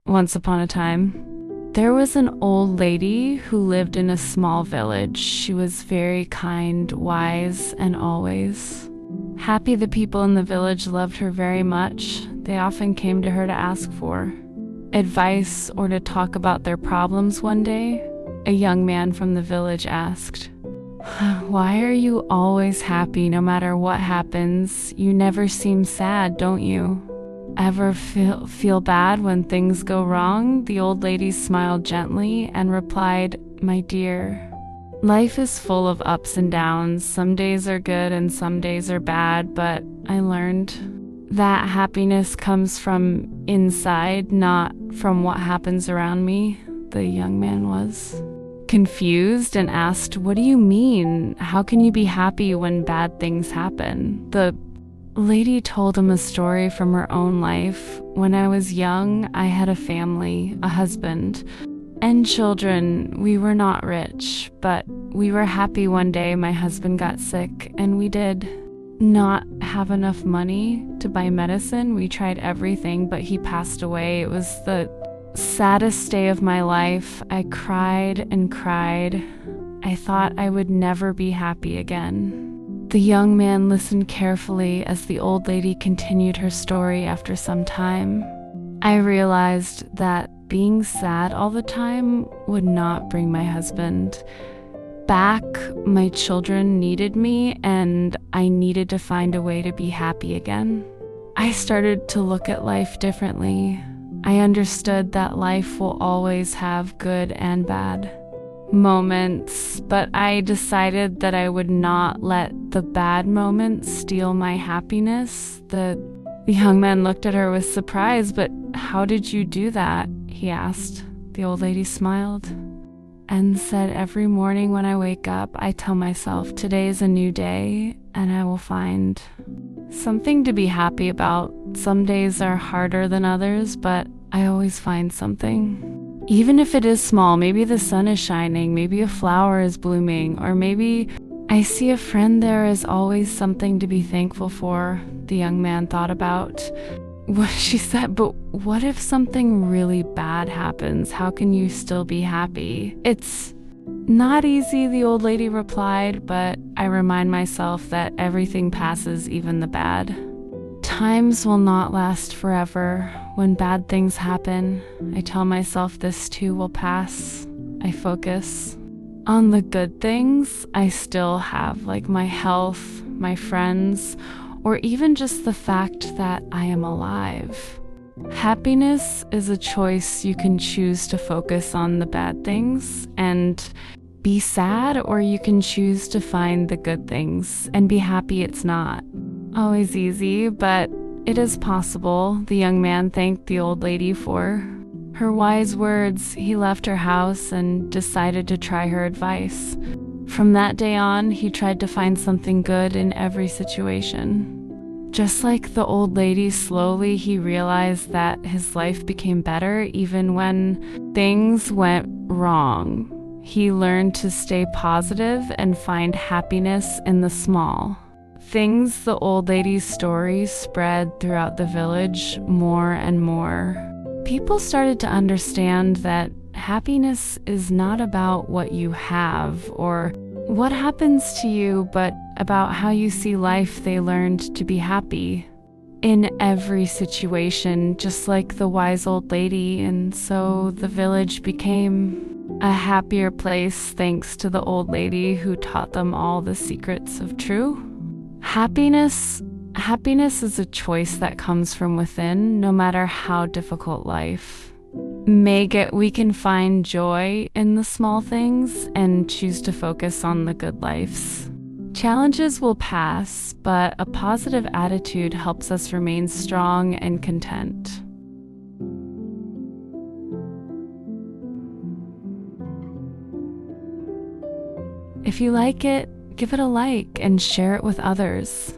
Once upon a time, there was an old lady who lived in a small village. She was very kind, wise, and always happy. The people in the village loved her very much. They often came to her to ask for advice or to talk about their problems. One day, a young man from the village asked, "Why are you always happy no matter what happens? You never seem sad, don't you? Ever feel bad when things go wrong?" The old lady smiled gently and replied, "My dear, life is full of ups and downs. Some days are good and some days are bad, but I learned that happiness comes from inside, not from what happens around me." The young man was confused and asked, "What do you mean? How can you be happy when bad things happen?" The lady told him a story from her own life. "When I was young, I had a family, a husband, and children. We were not rich, but we were happy. One day my husband got sick, and we did not have enough money to buy medicine. We tried everything, but he passed away. It was the saddest day of my life. I cried and cried. I thought I would never be happy again." The young man listened carefully as the old lady continued her story. After some time, "I realized that being sad all the time would not bring my husband back. My children needed me, and I needed to find a way to be happy again. I started to look at life differently. I understood that life will always have good and bad moments, but I decided that I would not let the bad moments steal my happiness." The young man looked at her with surprise. "But how did you do that?" he asked. The old lady smiled and said, "Every morning when I wake up, I tell myself, today is a new day, and I will find something to be happy about. Some days are harder than others, but I always find something. Even if it is small, maybe the sun is shining, maybe a flower is blooming, or maybe I see a friend. There is always something to be thankful for." The young man thought about what she said. "But what if something really bad happens? How can you still be happy?" "It's not easy," the old lady replied, "but I remind myself that everything passes, even the bad. Times will not last forever. When bad things happen, I tell myself this too will pass. I focus on the good things I still have, like my health, my friends, or even just the fact that I am alive." Happiness is a choice. You can choose to focus on the bad things and be sad, or you can choose to find the good things and be happy. It's not always easy, but it is possible. The young man thanked the old lady for her wise words. He left her house and decided to try her advice. From that day on, he tried to find something good in every situation. Just like the old lady, slowly he realized that his life became better even when things went wrong. He learned to stay positive and find happiness in the small things. The old lady's story spread throughout the village more and more. People started to understand that happiness is not about what you have or what happens to you, but about how you see life. They learned to be happy in every situation, just like the wise old lady, and so the village became a happier place thanks to the old lady who taught them all the secrets of true happiness. Happiness is a choice that comes from within, no matter how difficult life make it. We can find joy in the small things and choose to focus on the good lives. Challenges will pass, but a positive attitude helps us remain strong and content. If you like it, give it a like and share it with others.